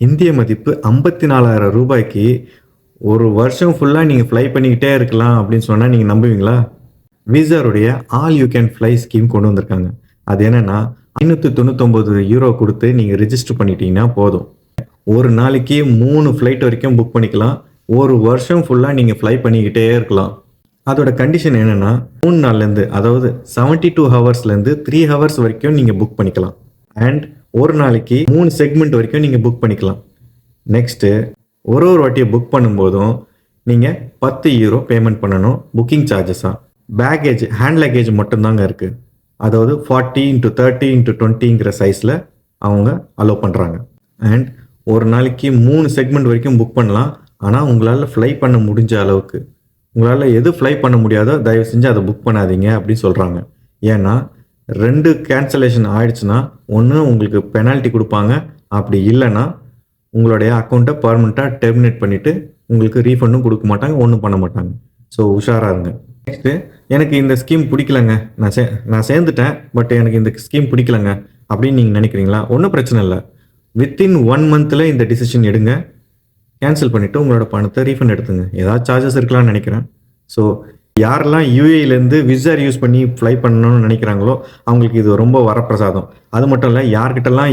இந்திய மதிப்பு 54,000 ரூபாய்க்கு ஒரு வருஷம் ஃபுல்லாக நீங்கள் ஃப்ளை பண்ணிக்கிட்டே இருக்கலாம் அப்படின்னு சொன்னால் நீங்கள் நம்புவீங்களா? விசாருடைய all you can fly scheme கொண்டு வந்திருக்காங்க. அது என்னன்னா €599 கொடுத்து நீங்கள் ரிஜிஸ்டர் பண்ணிட்டீங்கன்னா போதும். ஒரு நாளைக்கு 3 ஃப்ளைட் வரைக்கும் புக் பண்ணிக்கலாம். ஒரு வருஷம் ஃபுல்லாக நீங்கள் ஃப்ளை பண்ணிக்கிட்டே இருக்கலாம். அதோட கண்டிஷன் என்னன்னா 3 நாள்லேருந்து அதாவது 72 ஹவர்ஸ்லேருந்து 3 ஹவர்ஸ் வரைக்கும் நீங்கள் புக் பண்ணிக்கலாம். அண்ட் ஒரு நாளைக்கு 3 செக்மெண்ட் வரைக்கும் நீங்கள் புக் பண்ணிக்கலாம். நெக்ஸ்ட்டு ஒரு வாட்டியை புக் பண்ணும்போதும் நீங்கள் €10 பேமெண்ட் பண்ணணும் புக்கிங் சார்ஜஸாக. பேக்கேஜ் ஹேண்ட் லக்கேஜ் மட்டும்தாங்க இருக்குது. அதாவது 40x30x20ங்கிற சைஸில் அவங்க அலோவ் பண்ணுறாங்க. அண்ட் ஒரு நாளைக்கு 3 செக்மெண்ட் வரைக்கும் புக் பண்ணலாம். ஆனால் உங்களால் ஃப்ளை பண்ண முடிஞ்ச அளவுக்கு உங்களால் எது ஃப்ளை பண்ண முடியாதோ தயவு செஞ்சு அதை புக் பண்ணாதீங்க அப்படின்னு சொல்கிறாங்க. ஏன்னா 2 கேன்சலேஷன் ஆயிடுச்சுன்னா ஒன்று உங்களுக்கு பெனால்ட்டி கொடுப்பாங்க. அப்படி இல்லைன்னா உங்களுடைய அக்கௌண்ட்டை பர்மனெண்ட்டாக டெர்மினேட் பண்ணிவிட்டு உங்களுக்கு ரீஃபண்டும் கொடுக்க மாட்டாங்க, ஒன்றும் பண்ண மாட்டாங்க. ஸோ உஷாராக இருங்க. நெக்ஸ்ட்டு எனக்கு இந்த ஸ்கீம் பிடிக்கலங்க, நான் சேர்ந்துட்டேன் பட் எனக்கு இந்த ஸ்கீம் பிடிக்கலங்க அப்படின்னு நீங்கள் நினைக்கிறீங்களா? ஒன்றும் பிரச்சனை இல்லை. வித்தின் 1 மந்தில் இந்த டிசிஷன் எடுங்க. கேன்சல் பண்ணிவிட்டு உங்களோட பணத்தை ரீஃபண்ட் எடுத்துங்க. ஏதாவது சார்ஜஸ் இருக்கலாம்னு நினைக்கிறேன். ஸோ யாரெல்லாம் யூஏலேருந்து விசார் யூஸ் பண்ணி ஃப்ளை பண்ணணும்னு நினைக்கிறாங்களோ அவங்களுக்கு இது ரொம்ப வரப்பிரசாதம். அது மட்டும் இல்லை, யார்கிட்டலாம்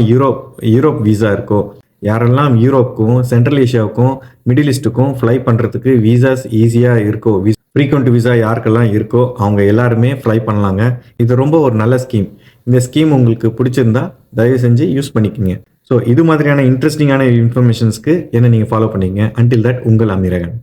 யூரோப் விசா இருக்கோ, யாரெல்லாம் யூரோப்புக்கும் சென்ட்ரல் ஏஷியாவுக்கும் மிடில் ஈஸ்ட்டுக்கும் ஃப்ளை பண்ணுறதுக்கு விசாஸ் ஈஸியாக இருக்கோ, ஃப்ரீக்வெண்ட் விசா யாருக்கெல்லாம் இருக்கோ அவங்க எல்லாருமே ஃப்ளை பண்ணலாங்க. இது ரொம்ப ஒரு நல்ல ஸ்கீம். இந்த ஸ்கீம் உங்களுக்கு பிடிச்சிருந்தா தயவு செஞ்சு யூஸ் பண்ணிக்கோங்க. ஸோ இது மாதிரியான இன்ட்ரெஸ்டிங்கான இன்ஃபர்மேஷன்ஸ்க்கு என்ன நீங்கள் ஃபாலோ பண்ணிங்க. அன்டில் தட் உங்கள் அமீரகன்.